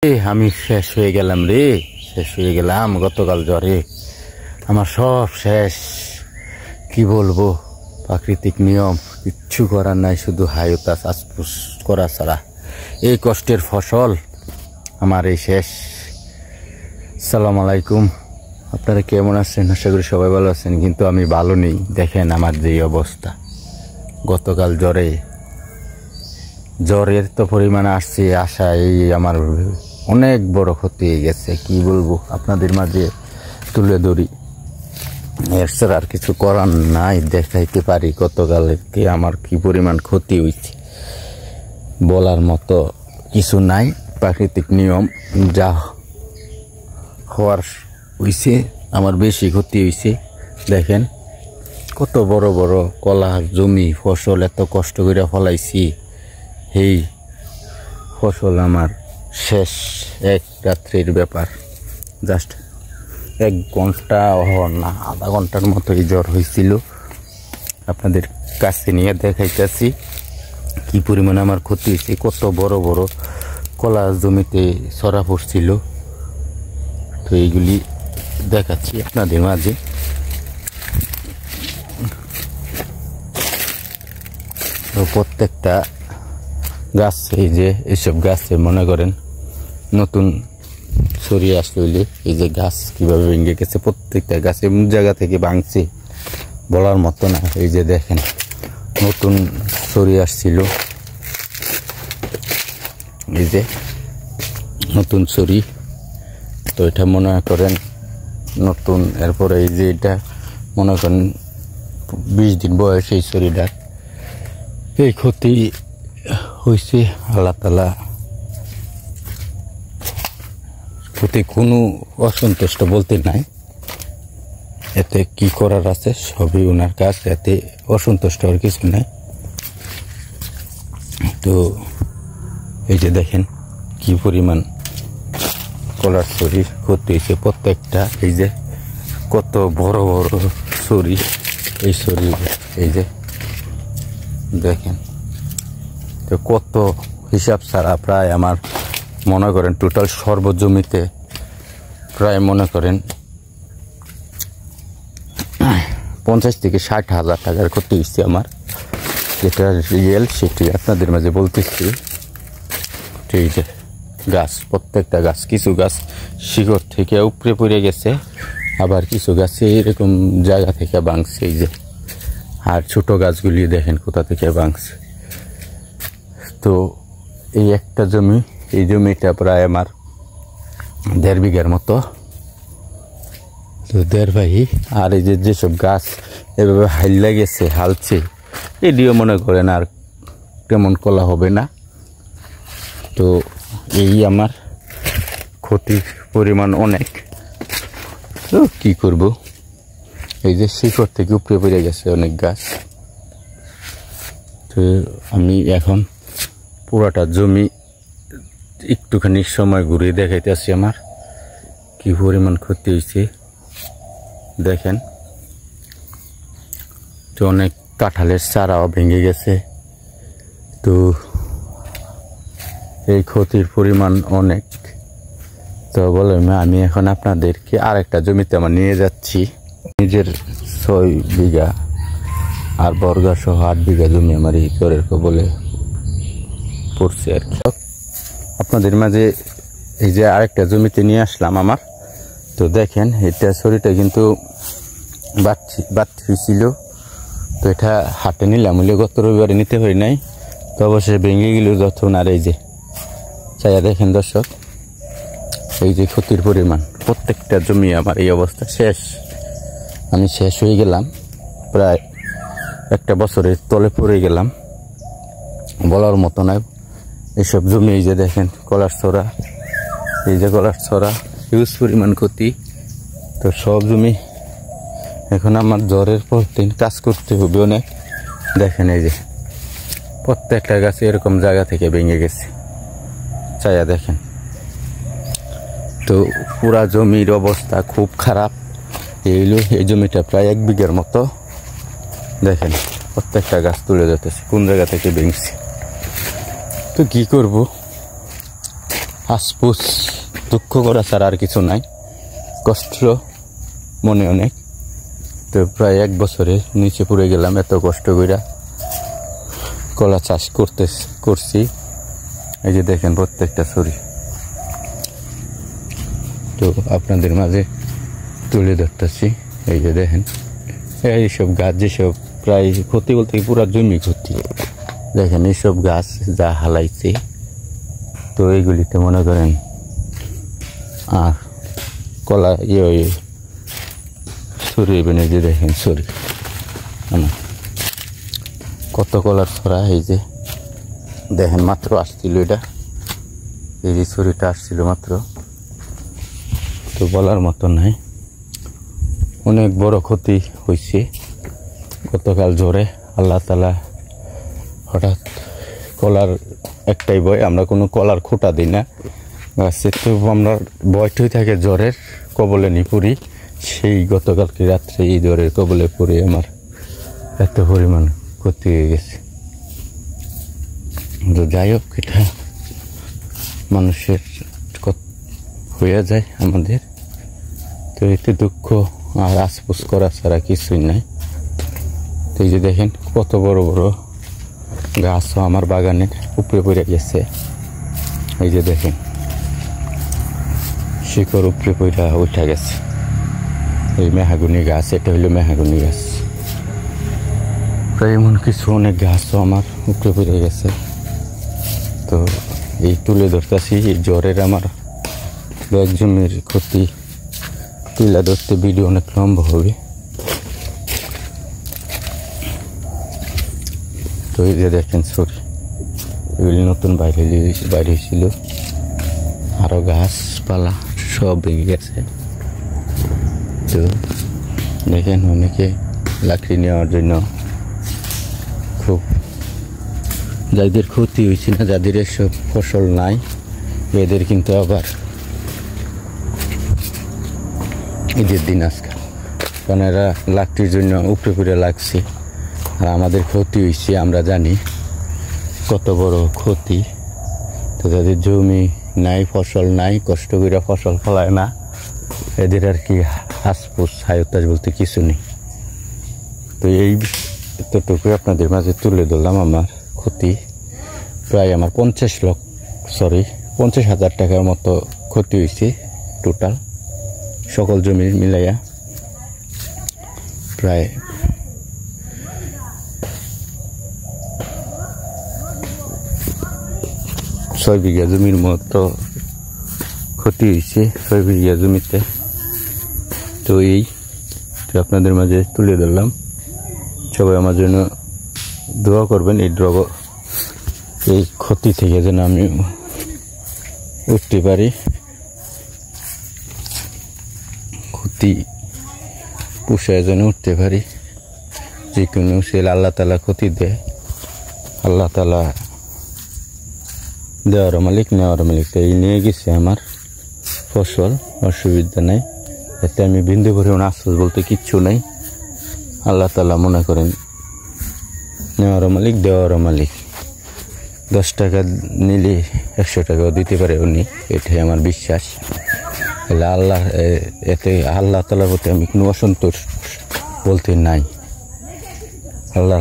আমি শেষ হয়ে গেলাম রে, শেষ হয়ে গেলাম গতকাল জ্বরে। আমার সব শেষ, কি বলবো। প্রাকৃতিক নিয়ম, কিচ্ছু করার নাই, শুধু হায়ুতাস আশপুস করা ছাড়া। এই কষ্টের ফসল আমার এই শেষ। আসসালামু আলাইকুম, আপনারা কেমন আছেন? আশা করি সবাই ভালো আছেন, কিন্তু আমি ভালো নেই। দেখেন আমার যে অবস্থা, গতকাল জ্বরের তো পরিমাণ আসছে, আশা এই আমার অনেক বড় ক্ষতি হয়ে গেছে। কি বলবো, আপনাদের মাঝে তুলে ধরি, এর ছাড়া আর কিছু করার নাই। দেখাইতে পারি গতকালকে আমার কি পরিমাণ ক্ষতি হয়েছে, বলার মতো কিছু নাই। প্রাকৃতিক নিয়ম, যা হওয়ার হয়েছে, আমার বেশি ক্ষতি হয়েছে। দেখেন কত বড় বড় কলা জমি, ফসল এত কষ্ট করে ফলাইছি, এই ফসল আমার শেষ। এক রাত্রির ব্যাপার, জাস্ট 1 ঘন্টা না আধা ঘন্টার মতোই জ্বর হয়েছিল। আপনাদের কাছে নিয়ে দেখাইতেছি কি পরিমাণ আমার ক্ষতি হয়েছে। কত বড় বড় কলা জমিতে ছড়া পড়ছিল, তো এইগুলি দেখাচ্ছি আপনাদের মাঝে। তো প্রত্যেকটা গাছ, এই যে এইসব গাছে মনে করেন নতুন ছড়িয়ে আসতে হইলে, এই যে গাছ কিভাবে ভেঙে গেছে, প্রত্যেকটা গাছ এমন জায়গা থেকে ভাঙছে বলার মতো না। এই যে দেখেন নতুন ছড়িয়ে আসছিল, এই যে নতুন ছড়ি, তো এটা মনে করেন নতুন। এরপরে এই যে এটা মনে করেন 20 দিন বয়স এই ছড়িটার। এই ক্ষতি হয়েছে, আল্লাহ তাআলা প্রতি কোনো অসন্তুষ্ট বলতে নাই। এতে কি করার আছে, সবই ওনার কাজ, এতে অসন্তুষ্ট আর কিছু নাই। তো এই যে দেখেন কি পরিমাণ কলার ছড়ি ক্ষতি হয়েছে প্রত্যেকটা। এই যে কত বড় বড় ছড়ি, এই ছড়ি এই যে দেখেন, তো কত হিসাব ছাড়া প্রায় আমার মনে করেন টোটাল সর্বজমিতে প্রায় মনে করেন 50 থেকে 60 হাজার টাকার ক্ষতি হচ্ছে আমার। যেটা রিয়েল সেটি আপনাদের মাঝে বলতেছি। ঠিক আছে, গাছ, প্রত্যেকটা গাছ, কিছু গাছ শিকড় থেকে উপরে পড়ে গেছে, আবার কিছু গাছে এরকম জায়গা থেকে ভাঙছে। এই যে আর ছোট গাছগুলি দেখেন কোথা থেকে ভাঙছে। তো এই একটা জমি, এই জমিটা প্রায় আমার 1.5 বিঘার মতো, তো 1.5 ভাই। আর এই যে যেসব গাছ এভাবে হাইলা গেছে, হালছে, এটিও মনে করেন আর তেমন কলা হবে না। তো এই আমার ক্ষতির পরিমাণ অনেক। তো কি করব, এই যে শিকড় থেকে উপরে পড়ে গেছে অনেক গাছ। তো আমি এখন পুরাটা জমি একটুখানি সময় ঘুরে দেখাইতেছি আমার কি পরিমাণ ক্ষতি হয়েছে। দেখেন তো অনেক কাঁঠালের চারাও ভেঙে গেছে। তো এই ক্ষতির পরিমাণ অনেক। তো বলে আমি এখন আপনাদেরকে আরেকটা জমিতে আমার নিয়ে যাচ্ছি। নিজের 6 বিঘা আর বর্গা সহ 8 বিঘা জমি আমার এই জ্বরের কবলে পড়ছে আর কি। আপনাদের মাঝে এই যে আরেকটা জমিতে নিয়ে আসলাম আমার। তো দেখেন এটা শরীরটা কিন্তু বাড়তি ছিল, তো এটা হাটে নিলাম, হইলে গত রবিবারে নিতে পারি নাই, তো অবশ্যই ভেঙে গেল যখন। আর এই যে চাইয়া দেখেন দর্শক, এই যে ক্ষতির পরিমাণ, প্রত্যেকটা জমি আমার এই অবস্থা শেষ। আমি শেষ হয়ে গেলাম, প্রায় 1 বছরের তলে পড়ে গেলাম, বলার মতো নয়। এইসব জমি এই যে দেখেন কলার ছড়া, এই যে কলার ছড়া, হিউজ পরিমাণ ক্ষতি। তো সব জমি এখন আমার জ্বরের পর দিন কাজ করতে হবে অনেক। দেখেন এই যে প্রত্যেকটা গাছে এরকম জায়গা থেকে ভেঙে গেছে, চাইয়া দেখেন। তো পুরা জমির অবস্থা খুব খারাপ। এই জমিটা প্রায় 1 বিঘার মতো। দেখেন প্রত্যেকটা গাছ তুলে যেতেছে, কোন জায়গা থেকে ভেঙছে। তো কি করব, হাসপুস দুঃখ করা ছাড়া আর কিছু নাই, কষ্ট মনে অনেক। তো প্রায় 1 বছরের নিচে পড়ে গেলাম, এত কষ্ট কইরা কলা চাষ করছি। এই যে দেখেন প্রত্যেকটা ছড়ি, তো আপনাদের মাঝে তুলে ধরতেছি। এই যে দেখেন এইসব গাছ, যেসব প্রায় ক্ষতি বলতে পুরো জমি ক্ষতি। দেখেন এইসব গাছ যা হালাইছে, তো এইগুলিতে মনে করেন আর কলা ছড়িয়ে বেনে যে দেখেন ছড়ি কত কলার ছড়া। এই যে দেখেন মাত্র আসছিল এটা, এই যে ছড়িটা আসছিল মাত্র, তো বলার মতো নাই, অনেক বড় ক্ষতি হয়েছে গতকাল ঝড়ে। আল্লাহ তাআলা হঠাৎ কলার একটাই ভয়, আমরা কোনো কলার খোটা দিই না গাছে, তো আমরা ভয়টাই থাকে জ্বরের কবলে নি পড়ি। সেই গতকালকে রাত্রে এই জ্বরের কবলে পড়ে আমার এত পরিমাণ ক্ষতি হয়ে গেছে। তো যাই হোক, এটা মানুষের হয়ে যায় আমাদের, তো এতে দুঃখ আর আফসোস করা ছাড়া কিছুই নাই। তো এই যে দেখেন কত বড় বড় গাছও আমার বাগানের উপরে পড়ে গেছে। এই যে দেখেন শিকড় উপরে পড়া উঠে গেছে। এই মেহাগুনি গাছ, এটা হইলো মেহাগুনি গাছ। প্রায় এমন কিছু অনেক গাছও আমার উপরে পড়ে গেছে। তো এই তুলে ধরতেছি, এই জ্বরের আমার ব্যাগ জমির ক্ষতি তুলে ধরতে ভিডিও অনেক লম্বা হবে। তো এই যে দেখেন সরি, এগুলি নতুন বাইরে হয়েছিল, আরো গাছপালা সব ভেঙে গেছে। তো দেখেন অনেকে লাকড়ি নেওয়ার জন্য খুব, যাদের ক্ষতি হয়েছে না, যাদের এসব ফসল নাই, এদের কিন্তু আবার ঈদের দিন আজকে, কারণ এরা লাকড়ির জন্য উপরে উপরে লাগছে। আর আমাদের ক্ষতি হয়েছে, আমরা জানি কত বড় ক্ষতি। তো যাদের জমি নাই, ফসল নাই, কষ্ট করে ফসল ফলায় না, এদের আর কি হাসপুস হায়তাস বলতে কিছু নেই। তো এই এতটুকুই আপনাদের মাঝে তুলে ধরলাম আমার ক্ষতি। প্রায় আমার 50,000 টাকার মতো ক্ষতি হয়েছে টোটাল সকল জমির মিলাইয়া। প্রায় 6 বিঘা জমির মতো ক্ষতি হয়েছে, 6 বিঘা জমিতে। তো এই আপনাদের মাঝে তুলে ধরলাম, সবাই আমার জন্য দোয়া করবেন। এই ক্ষতি থেকে যেন আমি উঠতে পারি, ক্ষতি পুষায় যেন উঠতে পারি। যে কোনো সে আল্লাহ তাআলা ক্ষতি দেয়, আল্লাহ তাআলা দেওয়ার মালিক নেওয়ার মালিক। এই নিয়ে গেছে আমার ফসল, অসুবিধা নাই, এতে আমি বিন্দু পরিমাণ আফসোস বলতে কিচ্ছু নাই। আল্লাহ তাআলা মনে করেন নেওয়ার মালিক, দেওয়ার মালিক। 10 টাকা নিলে 100 টাকাও দিতে পারে উনি, এটাই আমার বিশ্বাস। এতে আল্লাহ তাআলার প্রতি আমি কোনো অসন্তোষ বলতে নাই, আল্লাহ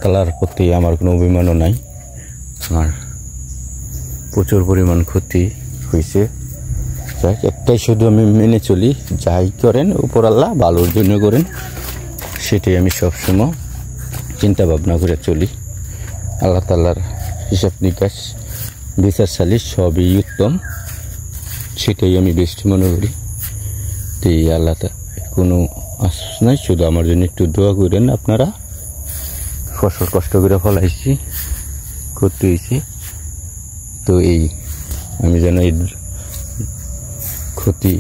তাআলার প্রতি আমার কোনো অভিমানও নাই। আমার প্রচুর পরিমাণ ক্ষতি হয়েছে, একটাই শুধু আমি মেনে চলি, যাই করেন উপর আল্লাহ ভালোর জন্য করেন, সেটাই আমি সবসময় চিন্তা ভাবনা করে চলি। আল্লাহ তাআলার হিসাব নিকাশ বিচার সালিশ সবই উত্তম, সেটাই আমি বেস্ট মনে করি। তো এই আল্লাহ কোনো আফসোস নাই, শুধু আমার জন্য একটু দোয়া করেন আপনারা। ফসল কষ্ট করে ফলাইছি, ক্ষতি হয়েছে, তো এই আমি যেন এই ক্ষতি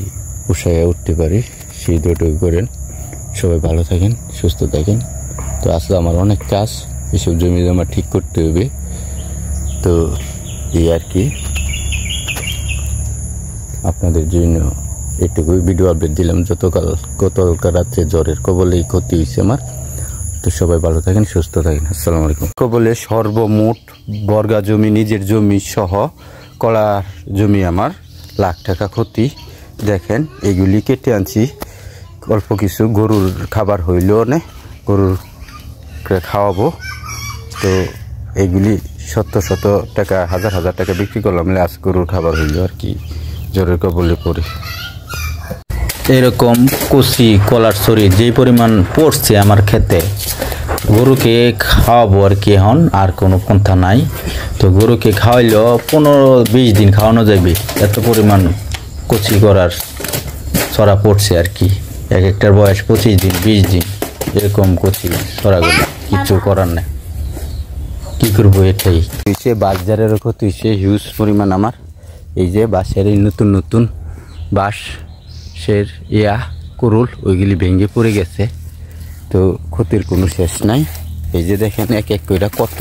পুষাইয়া উঠতে পারি, সেই দোয়াটুকু করেন। সবাই ভালো থাকেন, সুস্থ থাকেন। তো আসলে আমার অনেক কাজ, এসব জমি জমা ঠিক করতে হবে। তো এই আর কি, আপনাদের জন্য এটুকুই ভিডিও আপডেট দিলাম। গতকাল রাত্রে জ্বরের কবলেই ক্ষতি হয়েছে আমার। তো সবাই ভালো থাকেন, সুস্থ থাকেন। আসসালামু আলাইকুম। কবলে সর্বমোট বর্গা জমি, নিজের জমি সহ কলার জমি আমার লাখ টাকা ক্ষতি। দেখেন এগুলি কেটে আনছি, অল্প কিছু গরুর খাবার হইলেও নে, গরুর খাওয়াবো। তো এইগুলি শত শত টাকা, হাজার হাজার টাকা বিক্রি করলাম, আজ গরুর খাবার হইলো আর কি, জোরের কবলে পড়ে। এরকম কচি কলার ছড়ি যেই পরিমাণ পড়ছে আমার ক্ষেতে, গরুকে খাওয়াবো আর কি, এখন আর কোনো পন্থা নাই। তো গরুকে খাওয়াইলেও 15-20 দিন খাওয়ানো যাবে, এত পরিমাণ কচি করার ছড়া পড়ছে আর কি। এক একটার বয়স 25 দিন 20 দিন এরকম কচি ছড়াগুলো, কিছু করার নেই, কি করবো এটাই। তুইছে বাজারের তুইছে হিউজ পরিমাণ আমার এই যে বাঁশের এই নতুন নতুন বাঁশ সের কুরুল ওইগুলি ভেঙে পড়ে গেছে। তো ক্ষতির কোনো শেষ নাই। এই যে দেখেন এক এক করে কত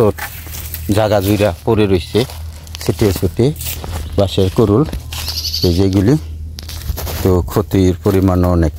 জায়গা জুড়া পড়ে রয়েছে ছিটিয়ে ছুটে বাঁশের কুরুল এই যেগুলি। তো ক্ষতির পরিমাণও অনেক।